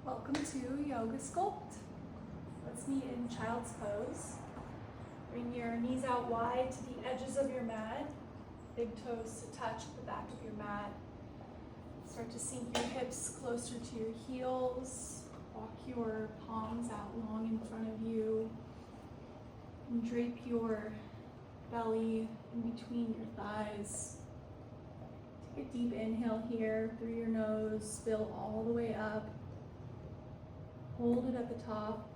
Welcome to Yoga Sculpt. Let's meet in child's pose. Bring your knees out wide to the edges of your mat. Big toes to touch the back of your mat. Start to sink your hips closer to your heels. Walk your palms out long in front of you. And drape your belly in between your thighs. Take a deep inhale here through your nose. Fill all the way up. Hold it at the top.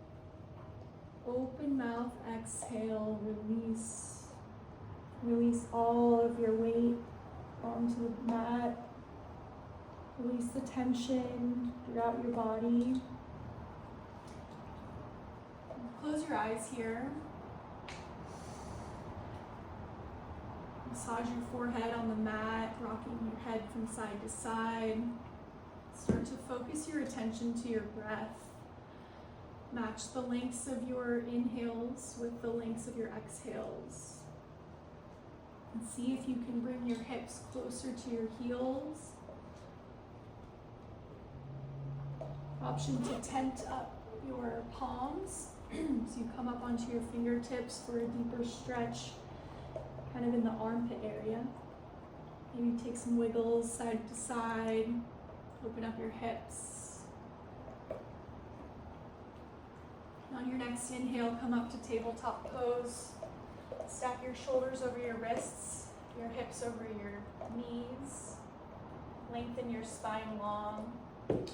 Open mouth, exhale, release. Release all of your weight onto the mat. Release the tension throughout your body. Close your eyes here. Massage your forehead on the mat, rocking your head from side to side. Start to focus your attention to your breath. Match the lengths of your inhales with the lengths of your exhales. And see if you can bring your hips closer to your heels. Option to tent up your palms. So you come up onto your fingertips for a deeper stretch, kind of in the armpit area. Maybe take some wiggles side to side. Open up your hips. On your next inhale, come up to tabletop pose. Stack your shoulders over your wrists, your hips over your knees. Lengthen your spine long. And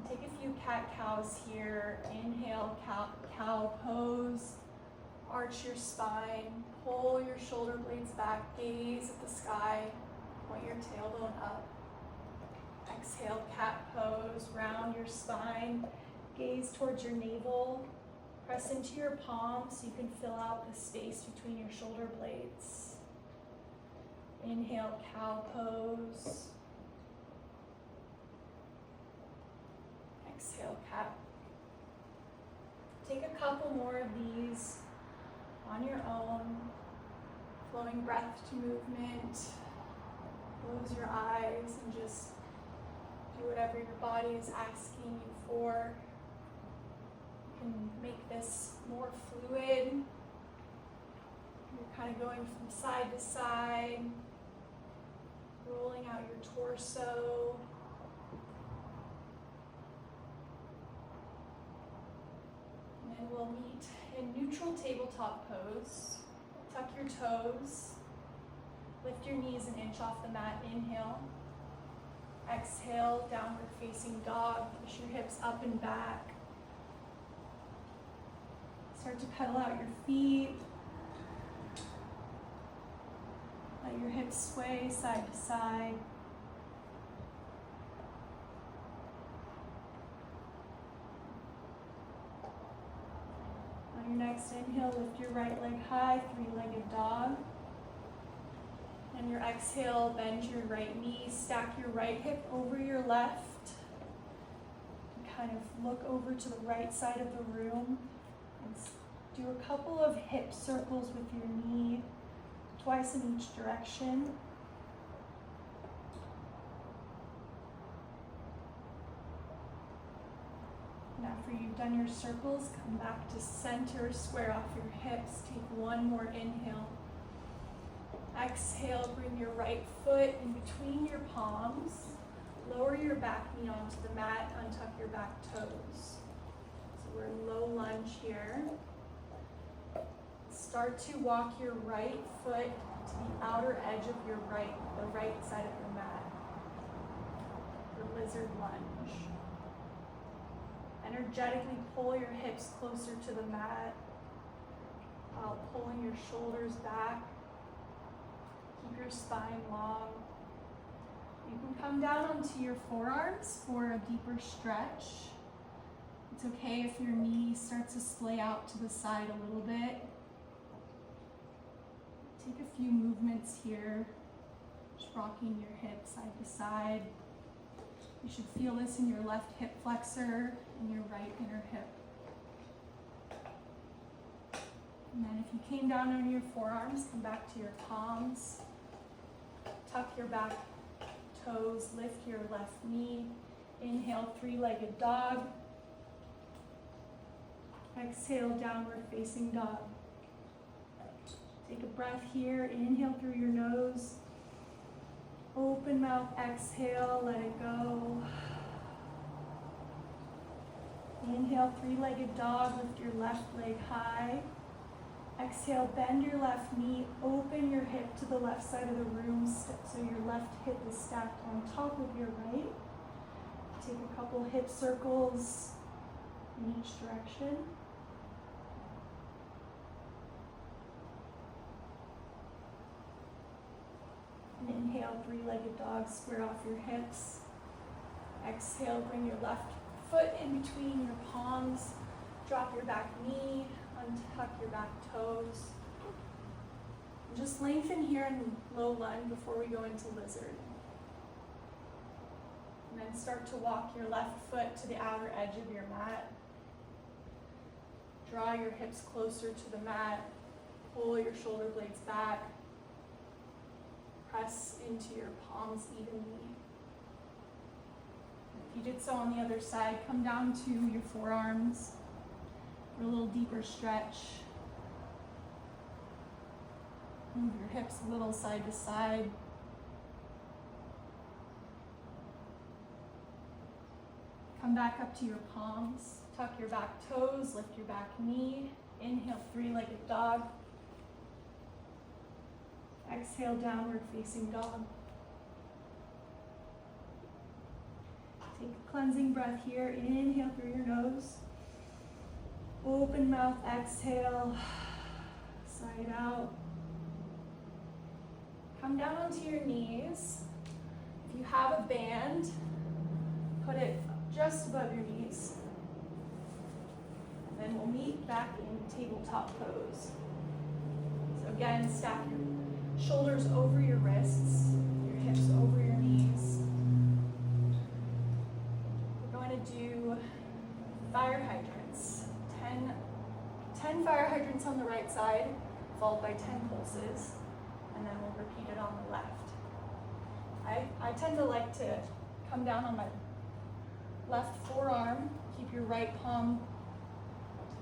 take a few cat-cows here. Inhale, cow pose. Arch your spine. Pull your shoulder blades back. Gaze at the sky. Point your tailbone up. Exhale, cat pose. Round your spine. Gaze towards your navel. Press into your palms so you can fill out the space between your shoulder blades. Inhale, cow pose. Exhale, cat. Take a couple more of these on your own. Flowing breath to movement. Close your eyes and just do whatever your body is asking you for. And make this more fluid. You're kind of going from side to side, rolling out your torso. And then we'll meet in neutral tabletop pose. Tuck your toes. Lift your knees an inch off the mat. Inhale. Exhale, downward facing dog. Push your hips up and back. Start to pedal out your feet. Let your hips sway side to side. On your next inhale, lift your right leg high, three-legged dog. And your exhale, bend your right knee, stack your right hip over your left. And kind of look over to the right side of the room. Do a couple of hip circles with your knee, twice in each direction. And after you've done your circles, come back to center, square off your hips. Take one more inhale. Exhale, bring your right foot in between your palms. Lower your back knee onto the mat, untuck your back toes. We're in low lunge here. Start to walk your right foot to the outer edge of the right side of your mat. The lizard lunge. Energetically pull your hips closer to the mat while pulling your shoulders back. Keep your spine long. You can come down onto your forearms for a deeper stretch. It's okay if your knee starts to splay out to the side a little bit. Take a few movements here, just rocking your hips side to side. You should feel this in your left hip flexor and your right inner hip. And then if you came down on your forearms, come back to your palms. Tuck your back toes, lift your left knee. Inhale. Inhale, three-legged dog. Exhale, downward facing dog. Take a breath here. Inhale through your nose. Open mouth, exhale, let it go. Inhale, three-legged dog, lift your left leg high. Exhale, bend your left knee, open your hip to the left side of the room so your left hip is stacked on top of your right. Take a couple hip circles in each direction. And inhale, three-legged dog, square off your hips. Exhale, bring your left foot in between your palms. Drop your back knee, untuck your back toes. And just lengthen here in low lunge before we go into lizard. And then start to walk your left foot to the outer edge of your mat. Draw your hips closer to the mat. Pull your shoulder blades back. Press into your palms evenly. If you did so on the other side, come down to your forearms for a little deeper stretch. Move your hips a little side to side. Come back up to your palms. Tuck your back toes, lift your back knee. Inhale, three-legged dog. Exhale, downward facing dog. Take a cleansing breath here. Inhale through your nose. Open mouth, exhale. Side out. Come down onto your knees. If you have a band, put it just above your knees. And then we'll meet back in tabletop pose. So again, stack your shoulders over your wrists, your hips over your knees. We're going to do fire hydrants. 10 fire hydrants on the right side, followed by 10 pulses, and then we'll repeat it on the left. I tend to like to come down on my left forearm, keep your right palm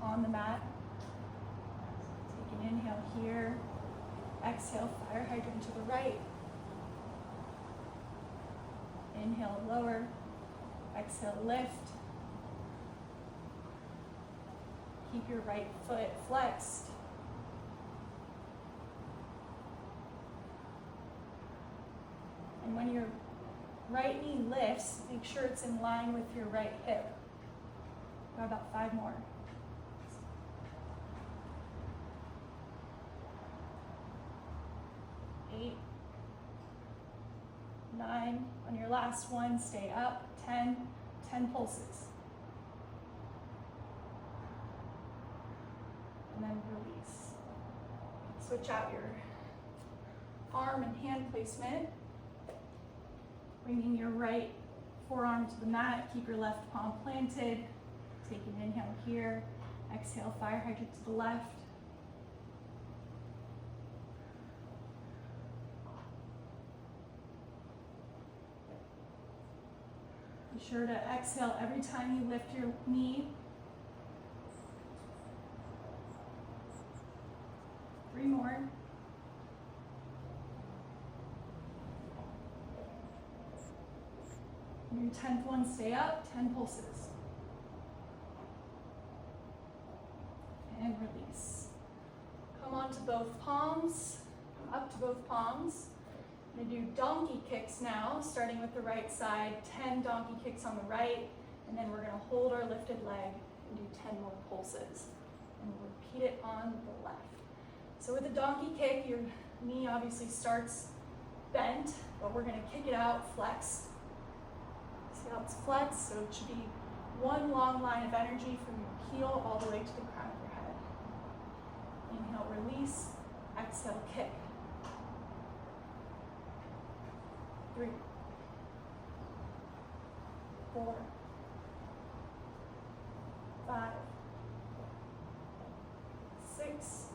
on the mat. Take an inhale here. Exhale, fire hydrant to the right. Inhale, lower. Exhale, lift. Keep your right foot flexed. And when your right knee lifts, make sure it's in line with your right hip. Got about 5 more. 8, 9, on your last one, stay up, 10 pulses. And then release. Switch out your arm and hand placement. Bringing your right forearm to the mat, keep your left palm planted. Take an inhale here, exhale, fire hydrant to the left. Be sure to exhale every time you lift your knee. 3 more. Your 10th one, stay up, 10 pulses. And release. Come onto both palms, up to both palms. I'm going to do donkey kicks now, starting with the right side, 10 donkey kicks on the right, and then we're going to hold our lifted leg and do 10 more pulses. And we'll repeat it on the left. So with a donkey kick, your knee obviously starts bent, but we're going to kick it out, flexed. See how it's flexed? So it should be one long line of energy from your heel all the way to the crown of your head. Inhale, release. Exhale, kick. 3, 4, 5, 6,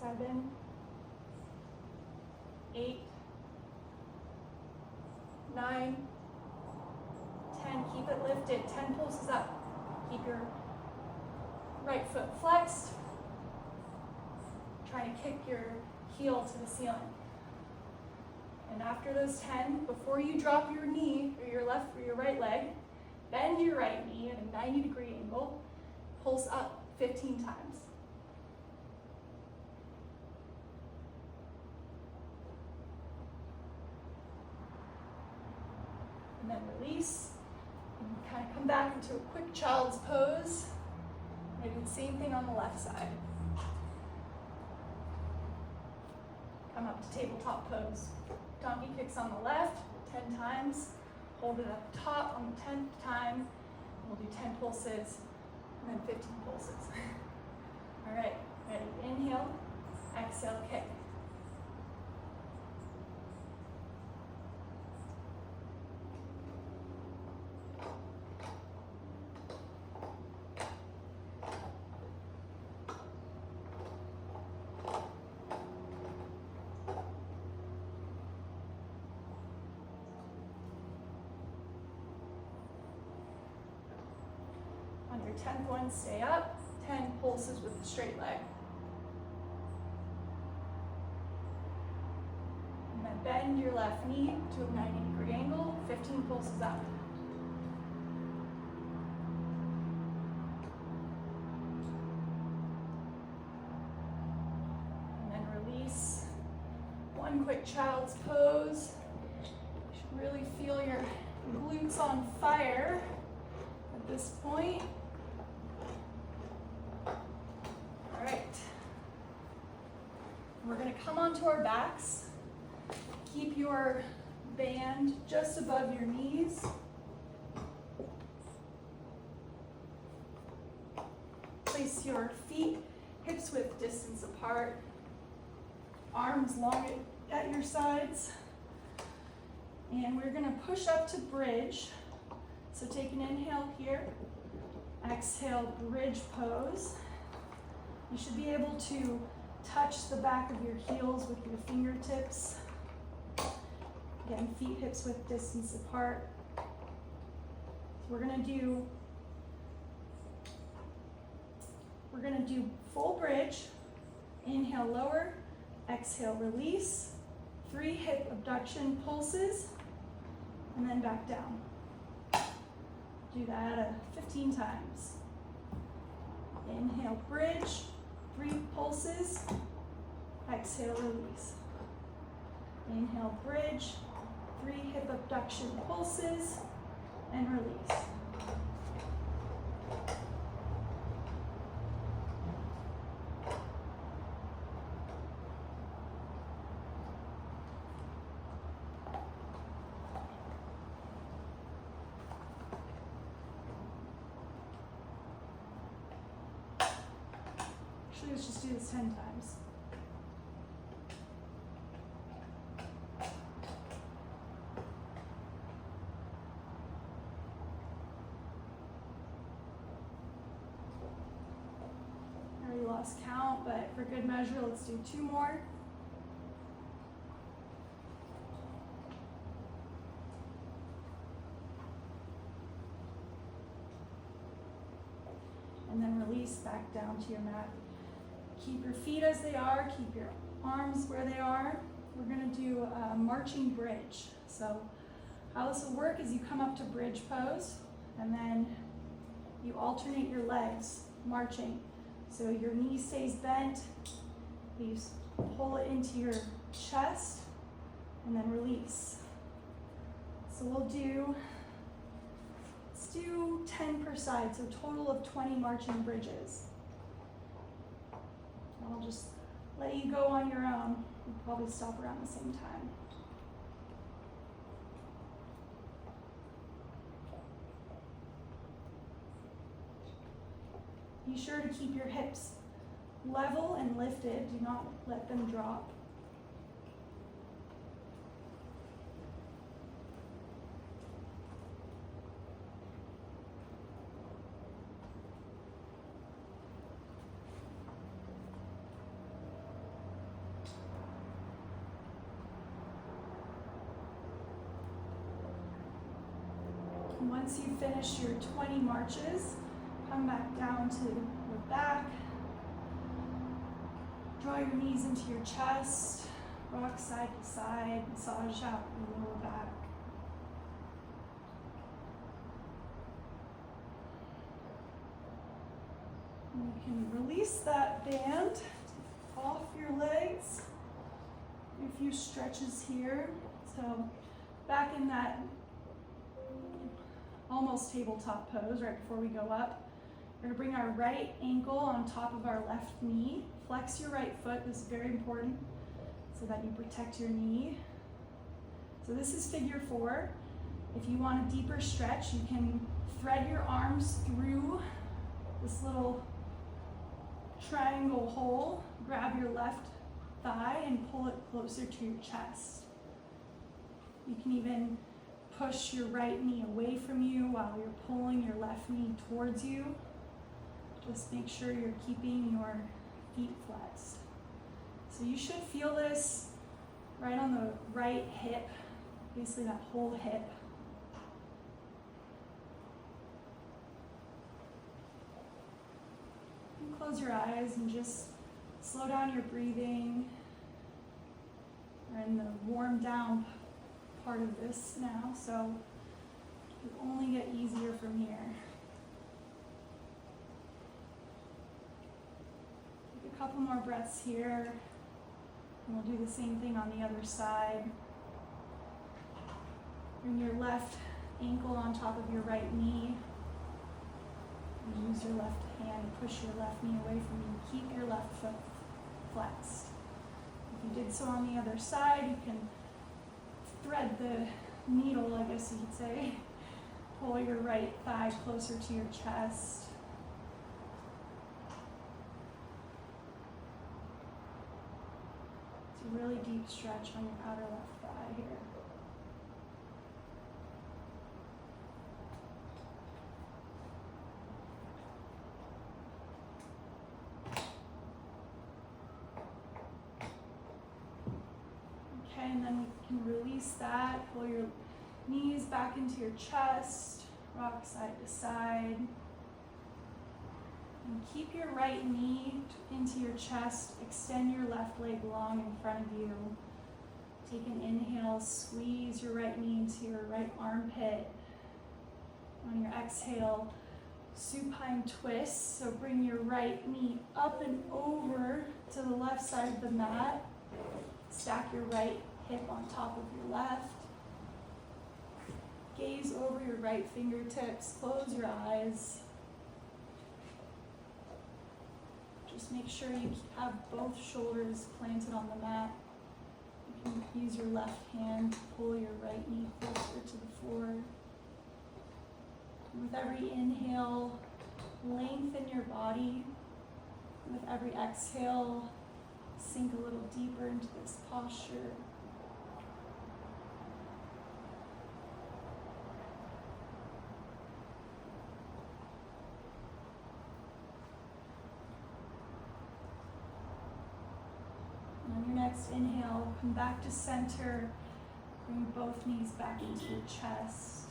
7, 8, 9, lifted, 10 pulses up. Keep your right foot flexed. Try to kick your heel to the ceiling. And after those 10, before you drop your knee or your left or your right leg, bend your right knee at a 90-degree angle, pulse up 15 times. And then release, and kind of come back into a quick child's pose. And do the same thing on the left side. Come up to tabletop pose. Donkey kicks on the left, 10 times. Hold it up top on the 10th time. We'll do 10 pulses, and then 15 pulses. All right, ready? Inhale, exhale, kick. On your 10th one, stay up, 10 pulses with the straight leg. And then bend your left knee to a 90-degree angle, 15 pulses up. And then release. One quick child's pose. You should really feel your glutes on fire at this point. All right. We're going to come onto our backs. Keep your band just above your knees. Place your feet hips width distance apart. Arms long at your sides. And we're going to push up to bridge. So take an inhale here. Exhale, bridge pose. You should be able to touch the back of your heels with your fingertips. Again, feet hips width distance apart. So we're gonna do full bridge. Inhale, lower. Exhale, release. 3 hip abduction pulses, and then back down. Do that 15 times. Inhale, bridge. 3 pulses. Exhale, release. Inhale, bridge. 3 hip abduction pulses, and release. Actually, let's just do this 10 times. I already lost count, but for good measure, let's do 2 more. And then release back down to your mat. Keep your feet as they are, keep your arms where they are. We're gonna do a marching bridge. So how this will work is you come up to bridge pose, and then you alternate your legs, marching. So your knee stays bent, you pull it into your chest, and then release. So let's do 10 per side, so a total of 20 marching bridges. I'll just let you go on your own. We'll probably stop around the same time. Be sure to keep your hips level and lifted. Do not let them drop. Once you finish your 20 marches, come back down to your back. Draw your knees into your chest. Rock side to side. Massage out your lower back. And you can release that band off your legs. A few stretches here. So back in that almost tabletop pose right before we go up. We're gonna bring our right ankle on top of our left knee. Flex your right foot, this is very important, so that you protect your knee. So this is figure 4. If you want a deeper stretch, you can thread your arms through this little triangle hole, grab your left thigh and pull it closer to your chest. You can even push your right knee away from you while you're pulling your left knee towards you. Just make sure you're keeping your feet flexed. So you should feel this right on the right hip, basically that whole hip. And close your eyes and just slow down your breathing. We're in the warm down part of this now, so it will only get easier from here. Take a couple more breaths here, and we'll do the same thing on the other side. Bring your left ankle on top of your right knee. And use your left hand to push your left knee away from you. Keep your left foot flexed. If you did so on the other side, you can thread the needle, I guess you could say. Pull your right thigh closer to your chest. It's a really deep stretch on your outer left thigh here. And then we can release that, pull your knees back into your chest, rock side to side. And keep your right knee into your chest, extend your left leg long in front of you. Take an inhale, squeeze your right knee into your right armpit. On your exhale, supine twist, so bring your right knee up and over to the left side of the mat. Stack your right hip on top of your left. Gaze over your right fingertips. Close your eyes. Just make sure you have both shoulders planted on the mat. You can use your left hand to pull your right knee closer to the floor. And with every inhale, lengthen your body. And with every exhale, sink a little deeper into this posture. And on your next inhale, come back to center. Bring both knees back into your chest.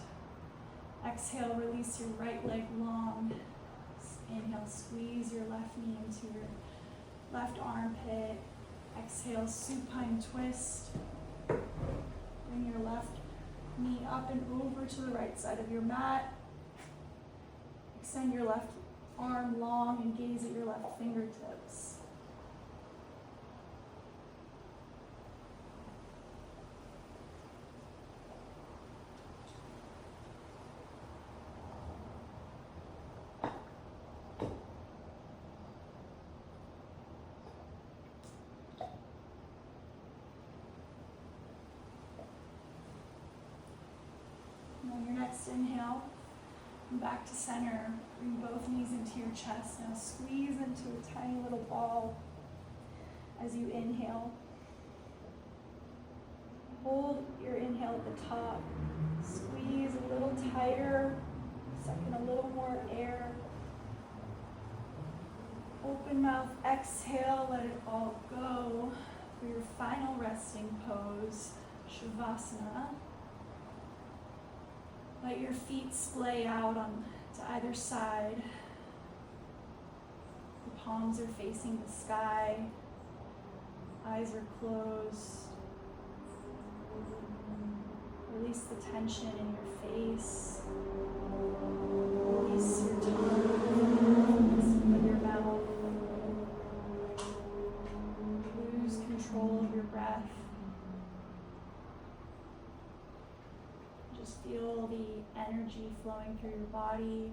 Exhale, release your right leg long. Inhale, squeeze your left knee into your left armpit. Exhale, supine twist. Bring your left knee up and over to the right side of your mat. Extend your left arm long and gaze at your left fingertips. On your next inhale, come back to center. Bring both knees into your chest. Now squeeze into a tiny little ball as you inhale. Hold your inhale at the top. Squeeze a little tighter. Suck in a little more air. Open mouth, exhale, let it all go for your final resting pose, Shavasana. Let your feet splay out on to either side. The palms are facing the sky. Eyes are closed. Release the tension in your face. Release your tongue with your mouth. Lose control of your breath. Just feel the energy flowing through your body.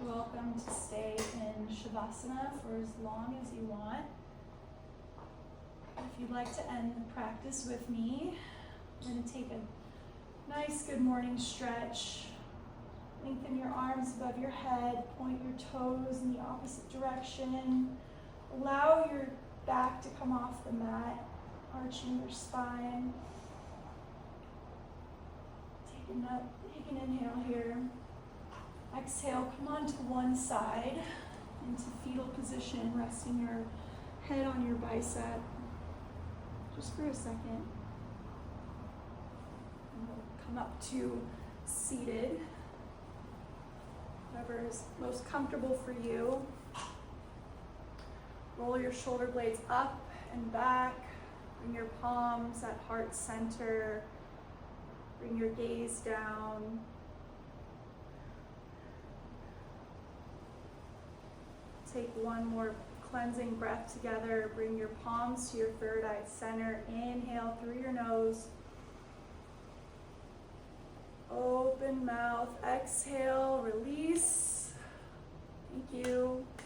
Welcome to stay in Shavasana for as long as you want. If you'd like to end the practice with me, we're going to take a nice good morning stretch. Lengthen your arms above your head, point your toes in the opposite direction. Allow your back to come off the mat, arching your spine. Take an inhale here. Exhale, come onto one side into fetal position, resting your head on your bicep just for a second. And we'll come up to seated, whatever is most comfortable for you. Roll your shoulder blades up and back. Bring your palms at heart center. Bring your gaze down. Take one more cleansing breath together. Bring your palms to your third eye center. Inhale through your nose. Open mouth. Exhale, release. Thank you.